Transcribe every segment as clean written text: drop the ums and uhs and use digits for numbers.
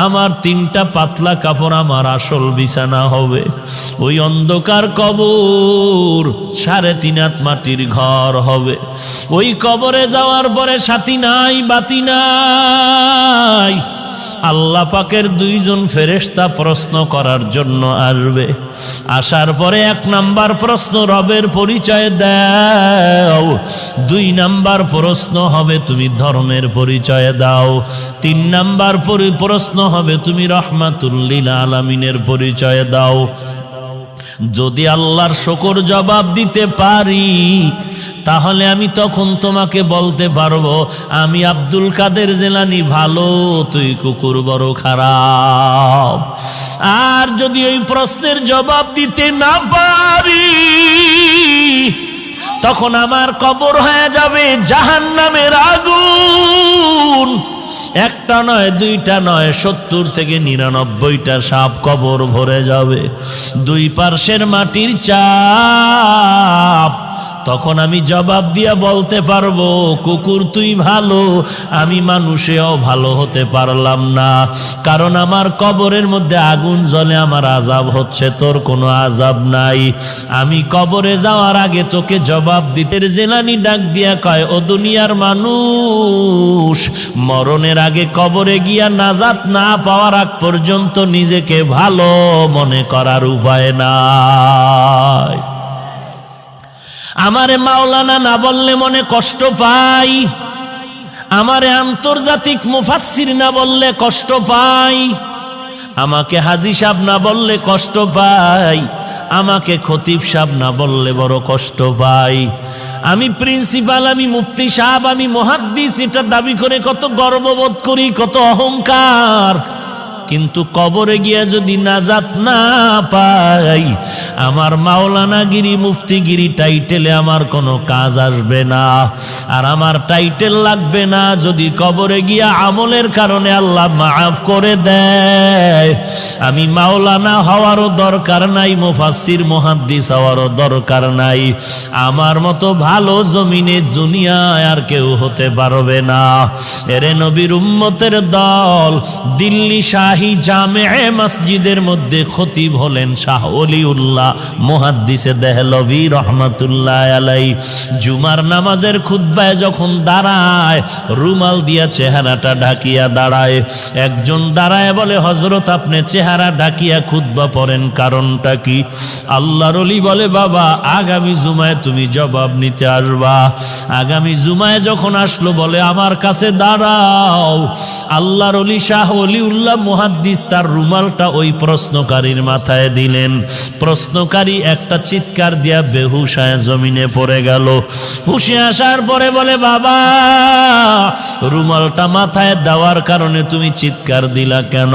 আমার 3টা পাতলা কাপড় আমার আসল বিছানা হবে। ওই অন্ধকার কবর 3.5 হাত মাটির ঘর হবে। ওই কবরে যাওয়ার পরে সাথী নাই, বাতি নাই। আল্লাহ পাকের 2 জন ফেরেশতা প্রশ্ন করার জন্য আসবে। আসার পরে 1 নাম্বার প্রশ্ন, রবের পরিচয় দাও। 2 নাম্বার প্রশ্ন হবে তুমি ধর্মের পরিচয় দাও। 3 নাম্বার প্রশ্ন হবে তুমি রহমাতুল লিল আলামিনের পরিচয় দাও। যদি আল্লাহর শুকর জবাব দিতে পারি তাহলে আমি তখন তোমাকে বলতে পারবো আমি আব্দুল কাদের জিলানী ভালো, তুই কুকুর বড় খারাপ। আর যদি ওই প্রশ্নের জবাব দিতে না পারি তখন আমার কবর হয়ে যাবে জাহান্নামের আগুন। 1টা নয়, 2টা নয়, 70 থেকে 99টা সাপ কবর ভরে যাবে। 2 পার্শ্বের মাটির চাপ। তখন আমি জবাব দিয়া বলতে পারবো কুকুর তুই ভালো, আমি মানুষেও ভালো হতে পারলাম না, কারণ আমার কবরের মধ্যে আগুন জ্বলে, আমার আযাব হচ্ছে, তোর কোনো আযাব নাই। আমি কবরে যাওয়ার আগে তোকে জবাব দিতে। জিলানী ডাক দিয়া কয়, ও দুনিয়ার মানুষ, মরণের আগে কবরে গিয়া নাজাত না পাওয়ার আগ পর্যন্ত নিজেকে ভালো মনে করার উপায় নাই। আমারে মাওলানা না বললে মনে কষ্ট পাই, আমারে আন্তর্জাতিক মুফাসসির না বললে কষ্ট পাই, আমাকে হাজী সাহেব না বললে কষ্ট পাই, আমাকে খতিব সাহেব না বললে বড় কষ্ট পাই। আমি প্রিন্সিপাল, আমি মুফতি সাহেব, আমি মুহাদ্দিস, এটা দাবি করে কত গর্ববোধ করি, কত অহংকার। কিন্তু কবরে গিয়া যদি নাজাত না পাই, আমার মাওলানাগিরি মুফতিগিরি টাইটেলে আমার কোনো কাজ আসবে না। আর আমার টাইটেল লাগবে না যদি কবরে গিয়া আমলের কারণে আল্লাহ মাফ করে দেয়। আমি মাওলানা হওয়ারও দরকার নাই, মুফাসসির মুহাদ্দিস হওয়ারও দরকার নাই। আমার মতো ভালো জমিনে দুনিয়ায় আর কেউ হতে পারবে না। এরে নবীর উম্মতের দল, দিল্লি শাহী জামে মসজিদের মধ্যে খতিব হলেন শাহ ওলিউল্লাহ মুহাদ্দিসে দেহলভী রহমাতুল্লাহ আলাই। জুমার নামাজের খুতবায় যখন দাঁড়ায়, রুমাল দিয়া চেহারাটা ঢাকিয়া দাঁড়ায়। একজন দাঁড়ায় বলে, হযরত আপনি চেহারা ঢাকিয়া খুতবা পড়েন, কারণটা কি? আল্লাহর ওলি বলে, বাবা আগামী জুমায় তুমি জবাব নিতে আসবা। আগামী জুমায় যখন আসলো বলে, আমার কাছে দাঁড়াও। আল্লাহর ওলি শাহ ওলিউল্লাহ মুহাদ্দিস তার রুমালটা ওই প্রশ্নকারীর মাথায় দিলেন। প্রশ্নকারী একটা চিৎকার দিয়া বেহুশ হয়ে জমিনে পড়ে গেল। হুশে আসার পরে বলে, বাবা রুমালটা মাথায় দেওয়ার কারণে তুমি চিৎকার দিলা কেন?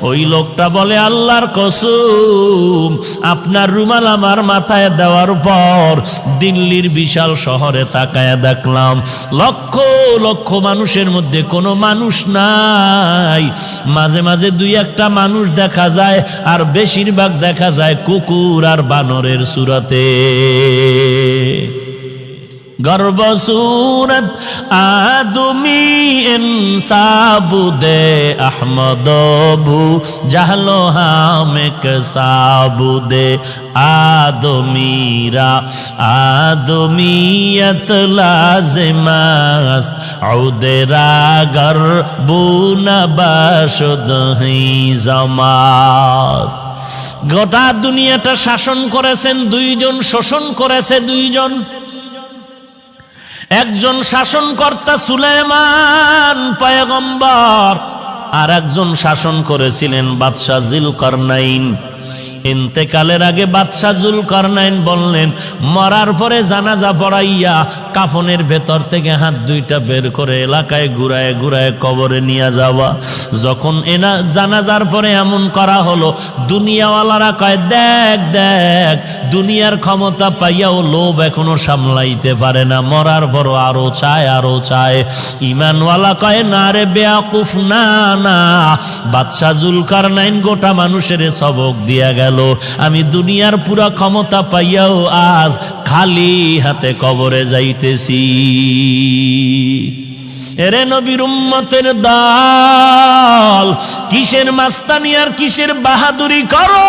ওই লোকটা বলে, আল্লাহর কসম, আপনার রুমাল আমার মাথায় দেওয়ার পর দিল্লির বিশাল শহরে তাকায়া দেখলাম লক্ষ লক্ষ মানুষের মধ্যে কোনো মানুষ নাই। মাঝে মাঝে 2-1টা মানুষ দেখা যায়, আর বেশিরভাগ দেখা যায় কুকুর আর বানরের সুরতে। গর্ব সুরত আদমি ইনসাবুদে আহমদবু জাহলো হামেক সাবুদে আদমিরা আদমিয়ত লাজিমাস আউদেরা গরবুনা বাশুদ হি জামাস। গোটা দুনিয়াটা শাসন করেছেন 2 জন, শোষণ করেছে 2 জন। একজন শাসনকর্তা সুলাইমান পয়গম্বর, আর একজন শাসন করেছিলেন বাদশাহ যুলকারনাইন। ইন্তেকালের আগে বাদশাহ যুলকারনাইন বললেন, মরার পরে জানাজা পড়াইয়া কাফনের ভেতর থেকে হাত 2টা বের করে এলাকায় ঘুরায় ঘুরায় কবরে নিয়ে যাওয়া। যখন জানাজার পরে এমন করা হলো, দুনিয়াওয়ালারা কয়, দেখ দেখ, দুনিয়ার ক্ষমতা পাইয়াও লোভ এখনো সামলাইতে পারে না, মরার পর আরো চায় আরো চায়। ইমানওয়ালা কয়, না রে বেয়াকুফ, না না, বাদশাহ যুলকারনাইন গোটা মানুষের সবক দিয়া গেল। আমি দুনিয়ার পুরা ক্ষমতা পাইয়াও আজ খালি হাতে কবরে যাইতেছি। এরে নবীর উম্মতের দল, কিসের মাস্তানি আর কিসের বাহাদুরি করো?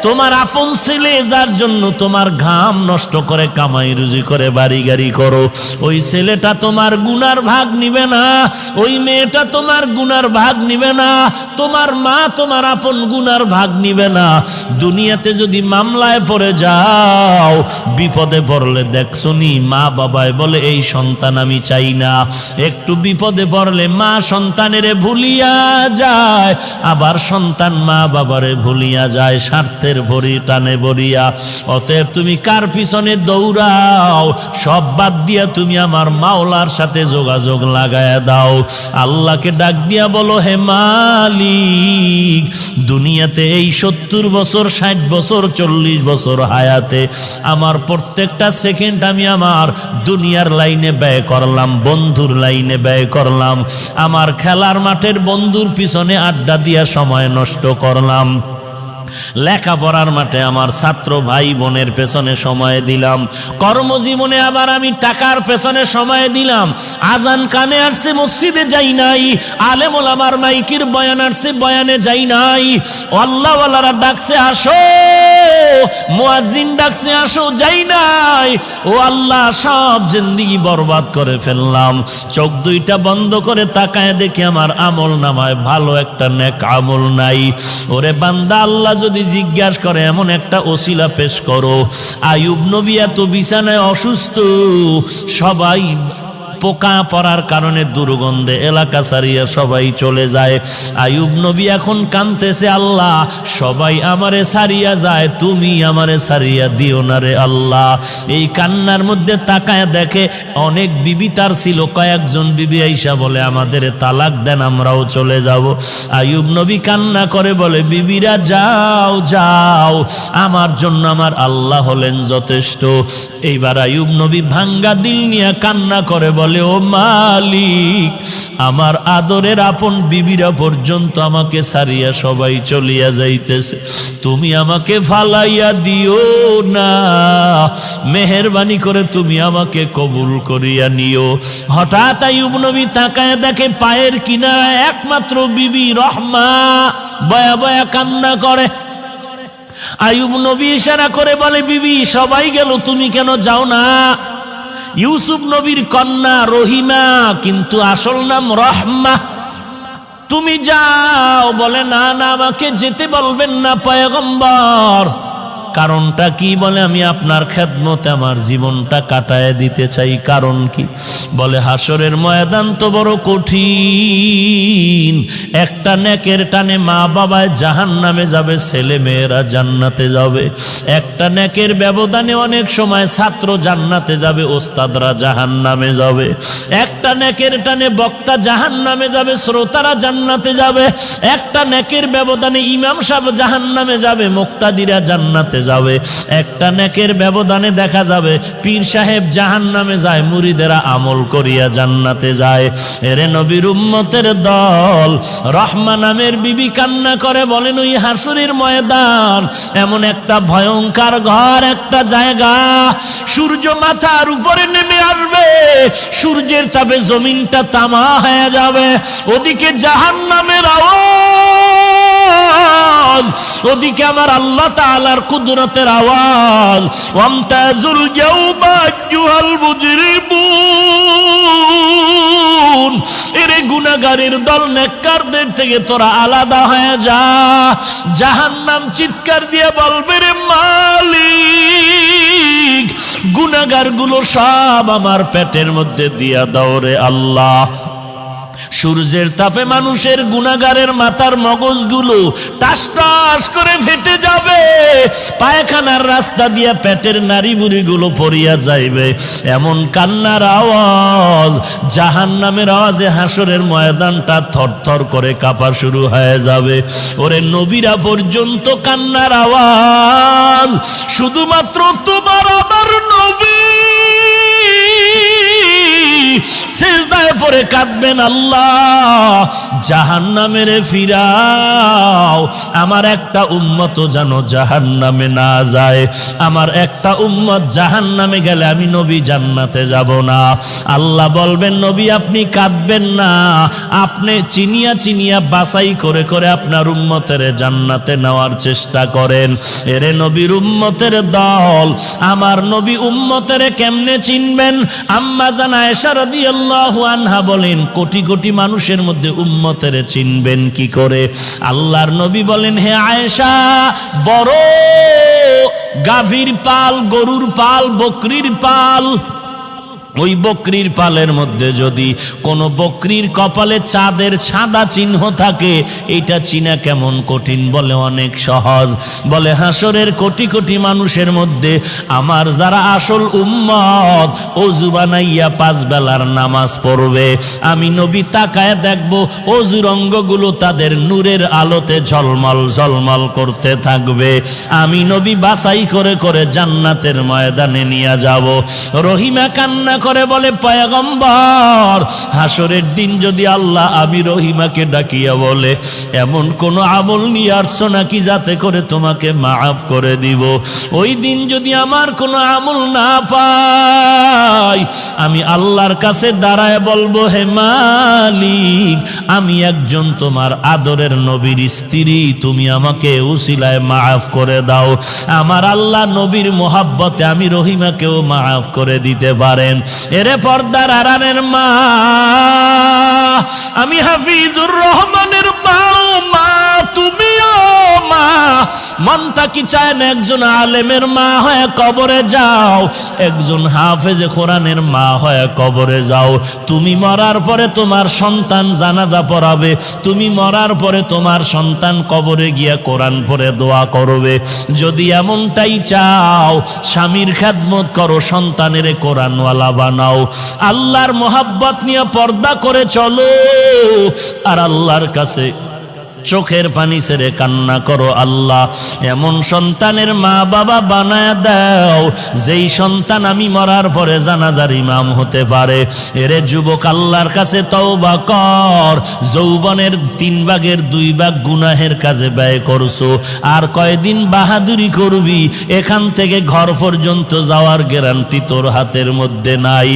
তোমার আপন ছেলে যার জন্য তোমার ঘাম নষ্ট করে কামাই রুজি করে বাড়ি গাড়ি করো, ওই ছেলেটা তোমার গুনার ভাগ নিবে না, ওই মেয়েটা তোমার গুনার ভাগ নিবে না, তোমার মা তোমার আপন গুনার ভাগ নিবে না। দুনিয়াতে যদি মামলায় পড়ে যাও, বিপদে পড়লে দেখছো নি মা বাবায় বলে এই সন্তান আমি চাই না, একটু বিপদে পড়লে মা সন্তানেরে ভুলিয়া যায়, আবার সন্তান মা বাবারে ভুলিয়া যায় স্বার্থের ভরি টানে ভরিয়া। অতএব তুমি কার পিছনে দৌড়াও, সব বাদ দিয়া তুমি আমার মাওলার সাথে যোগাযোগ লাগায়া দাও। আল্লাহকে ডাক দিয়া বলো, হে মালিক, দুনিয়াতে এই 70 বছর 60 বছর 40 বছর হায়াতে আমার প্রত্যেকটা সেকেন্ড আমি আমার দুনিয়ার লাইনে ব্যয় করলাম, বন্ধুর লাইনে ব্যয় করলাম, আমার খেলার মাঠের বন্ধুর পিছনে আড্ডা দিয়া সময় নষ্ট করলাম, লেখাপড়ার মাঠে আমার ছাত্র ভাই বোনের পেছনে সময় দিলাম, কর্মজীবনে আবার আমি টাকার পেছনে সময় দিলাম, আজান কানে আসছে মসজিদে যাই নাই, আলেম ওলামার মাইকির বয়ান আসছে বয়ানে যাই নাই, আল্লাহ ওয়ালারা ডাকছে আসো, মুয়াজ্জিন ডাকছে আসো, যাই নাই। ও আল্লাহ, সব জিন্দেগি বরবাদ করে ফেললাম। চোখ দুইটা বন্ধ করে তাকায় দেখি আমার আমল নামায় ভালো একটা নেক আমল নাই। ওরে বান্দা, আল্লাহ যদি জিজ্ঞাসা করে এমন একটা ওসিলা পেশ করো। আইয়ুব নবী এত বিছানায় অসুস্থ, সবাই পোকা পড়ার কারণে দুর্গন্ধে এলাকা ছাড়িয়া সবাই চলে যায়। আইয়ুব নবী এখন কাঁদতেছে, আল্লাহ সবাই আমারে ছাড়িয়া যায়, তুমি আমারে ছাড়িয়া দিও না রে আল্লাহ। এই কান্নার মধ্যে তাকায় দেখে অনেক বিবি তার ছিল, কয়েকজন বিবি আইসা বলে আমাদের তালাক দেন, আমরাও চলে যাব। আইয়ুব নবী কান্না করে বলে, বিবিরা যাও যাও, আমার জন্য আমার আল্লাহ হলেন যথেষ্ট। এইবার আইয়ুব নবী ভাঙ্গা দিল নিয়ে কান্না করে বলে, ও মালিক, আমার আদরের আপন বিবিরা পর্যন্ত আমাকে ছাড়িয়া সবাই চলিয়া যাইতেছে, তুমি আমাকে ফালাইয়া দিও না, মেহেরবানি করে তুমি আমাকে কবুল করিয়া নিও। হঠাৎ আইয়ুব নবী তাকায় দেখে পায়ের কিনারায় একমাত্র বিবি রহমা বয়া বয়া কান্না করে। আইয়ুব নবী ইশারা করে বলে, বিবি সবাই গেল, তুমি কেন যাও না? ইউসুফ নবীর কন্যা রহিমা, কিন্তু আসল নাম রহমা, তুমি যাও। বলে, না না, আমাকে যেতে বলবেন না পয়গম্বর। কারণটা কি? বলে, আমি আপনার খেদমতে আমার জীবনটা কাটায় দিতে চাই। কারণ কি? বলে, হাসরের ময়দান তো বড় কঠিন, একটা নেকের টানে মা বাবায় জাহান্নামে যাবে, ছেলে মেয়েরা জান্নাতে যাবে, একটা নেকের ব্যবধানে অনেক সময় ছাত্র জান্নাতে যাবে, ওস্তাদরা জাহান্নামে যাবে, একটা নেকের টানে বক্তা জাহান্নামে যাবে, শ্রোতারা জান্নাতে যাবে, একটা নেকের ব্যবধানে ইমাম সাহেব জাহান্নামে যাবে, মুক্তাদিরা জান্নাতে যাবে, একটা নেকের ব্যবধানে দেখা যাবে পীর সাহেব জাহান্নামে যায়, মুরিদেরা আমল করিয়া জান্নাতে যায়। এরে নবীর উম্মতের দল, রহমা নামের বিবি কান্না করে বলেন, ওই হাসরের ময়দান এমন একটা ভয়ঙ্কর ঘর, একটা জায়গা, সূর্য মাথার উপরে নেমে আসবে, সূর্যের তাপে জমিনটা তামা হয়ে যাবে, ওদিকে জাহান্নামের আওয়াজ, ওদিকে আমার আল্লাহ তাআলার কুদরতের আওয়াজ। ওয়ামতাজুল ইয়াউমা আইয়ুহাল মুজরিমুন, এরে গুনাহগারের দল, নেককারদের থেকে তোরা আলাদা হয়ে যা। জাহান্নাম চিৎকার দিয়ে বলবে, রে মালিক, গুনাহগারগুলো সব আমার পেটের মধ্যে দিয়া দাও রে আল্লাহ। সূর্যের তাপে মানুষের গুনাহগারের মাথার মগজগুলো টাস টাস করে ফেটে যাবে, পায়খানার রাস্তা দিয়া পেটের নারী বুড়িগুলো পড়িয়া যাইবে। এমন কান্নার আওয়াজ, জাহান্নামের আওয়াজে হাসরের ময়দানটা থরথর করে কাঁপা শুরু হয়ে যাবে। ওরে নবীরা পর্যন্ত কান্নার আওয়াজ, শুধুমাত্র তোমার আমার নবী সিজদায় পড়ে কাঁদবেন, আল্লাহ জাহান্নামে ফিরাও, আমার একটা উম্মত যেন জাহান্নামে না যায়, আমার একটা উম্মত জাহান্নামে গেলে আমি নবী জান্নাতে যাব না। আল্লাহ বলবেন, নবী আপনি কাঁদবেন না, আপনি চিনিয়া চিনিয়া বাছাই করে করে আপনার উম্মতের জান্নাতে নেওয়ার চেষ্টা করেন। এরে নবীর উম্মতের দল, আমার নবী উম্মতের কেমনে চিনবেন? আম্মা জান আয়েশা রাদিয়াল্লাহু আনহা বলেন, কোটি কোটি মানুষের মধ্যে উম্মতের চিনবেন কি করে? আল্লাহর নবী বলেন, হে আয়েশা, বড় গাভীর পাল, গরুর পাল, বকরির পাল, ওই বকরির পালের মধ্যে যদি কোনো বকরির কপালে চাঁদের সাদা চিহ্ন থাকে, এটা চিনা কেমন কঠিন? বলে অনেক সহজ। বলে হাসরের কোটি কোটি মানুষের মধ্যে আমার যারা আসল উম্মত, ওযু বানাইয়া 5 বেলার নামাজ পড়বে, আমি নবী তাকায় দেখব ওযুর অঙ্গগুলো তাদের নূরের আলোতে ঝলমল ঝলমল করতে থাকবে। আমি নবী বাছাই করে করে জান্নাতের ময়দানে নিয়ে যাব। রহিমা কান্না করে বলে, পয়গম্বর, হাসরের দিন যদি আল্লাহ আমি রহিমাকে ডাকিয়া বলে, এমন কোন আমল নিয়ে আসছো নাকি যাতে করে তোমাকে মাফ করে দিব? ওই দিন যদি আমার কোনো আমল না পাই, আমি আল্লাহর কাছে দাঁড়ায় বলবো, হে মালিক, আমি একজন তোমার আদরের নবীর স্ত্রী, তুমি আমাকে উসিলায় মাফ করে দাও। আমার আল্লাহ নবীর মোহাব্বতে আমি রহিমাকেও মাফ করে দিতে পারেন। এরে পর্দার আড়ালের মা, আমি হাফিজুর রহমানের মা, তুমিও মা। মনটা কি চায় না একজন আলেমের মা হয়ে কবরে যাও, একজন হাফেজে কোরআনের মা হয়ে কবরে যাও। তুমি মরার পরে তোমার সন্তান জানাজা পড়াবে, তুমি মরার পরে তোমার সন্তান কবরে গিয়া কোরআন পড়ে দোয়া করবে। যদি এমনটাই চাও, স্বামীর খেদমত করো, সন্তানের কোরআনওয়ালা বানাও, আল্লাহর মোহাব্বত নিয়ে পর্দা করে চলো, আর আল্লাহর কাছে চোখের পানি ছেড়ে কান্না করো, আল্লাহ এমন সন্তানের মা বাবা বানায় দাও যেই সন্তান আমি মরার পরে জানাজার ইমাম হতে পারে। এরে যুবক, আল্লাহর কাছে তওবা কর। যৌবনের 3 ভাগের 2 ভাগ গুনাহের কাজে ব্যয় করছো, আর কয়দিন বাহাদুরি করবি? এখান থেকে ঘর পর্যন্ত যাওয়ার গ্যারান্টি তোর হাতের মধ্যে নাই।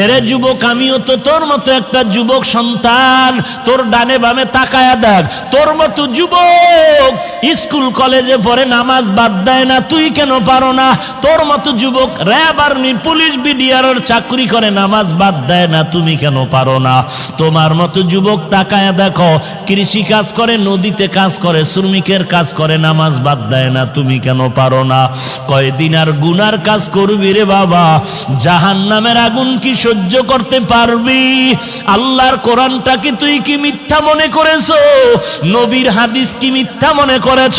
এরে যুবক, আমিও তো তোর মতো একটা যুবক সন্তান। তোর ডানে বামে তাকায়া দেখ, তোর মতো যুবক স্কুল কলেজে পড়ে নামাজ বাদ দেয় না, তুই কেন পারো না? তোর মতো যুবক র্যাব আর্মি পুলিশ বিডিআর চাকরি করে নামাজ বাদ দেয় না, তুমি কেন পারো না? তোমার মতো যুবক তাকায় দেখো, কৃষি কাজ করে, নদীতে কাজ করে, শ্রমিকের কাজ করে, নামাজ বাদ দেয় না, তুমি কেন পারো না? কয়দিন আর গুনার কাজ করবি রে বাবা? জাহান্নামের আগুন কি সহ্য করতে পারবি? আল্লাহর কোরআনটাকে তুই কি মিথ্যা মনে করেছো? নবীর হাদিস কি মিথ্যা মনে করেছ?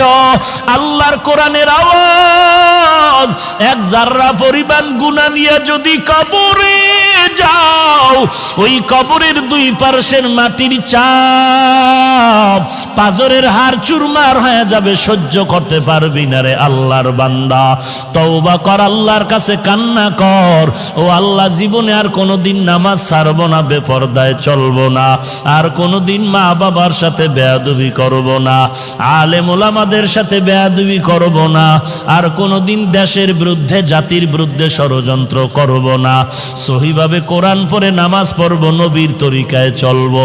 আল্লাহর কোরআনের আওয়াজ এক জাররা পরিমাণ গুনাহ নিয়ে যদি কবরে যাও, ওই কবরের 2 পার্শ্বের মাটির চাপ পাজরের হাড় চুরমার হয়ে যাবে, সহ্য করতে পারবি না রে আল্লাহর বান্দা। তওবা কর, আল্লাহর কাছে কান্না কর, ও আল্লাহ জীবনে আর কোনোদিন নামাজ ছাড়বো না, বেপরদায় চলবো না, আর কোনোদিন মা বাবার সাথে বেয়াদবি করব না, আলেম ওলামাদের সাথে বেয়াদবি করব না, আর কোনোদিন দেশের বিরুদ্ধে জাতির বিরুদ্ধে ষড়যন্ত্র করব না। সহিভাবে কোরআন পড়ে নামাজ পড়ব, নবীর তরিকায় চলব।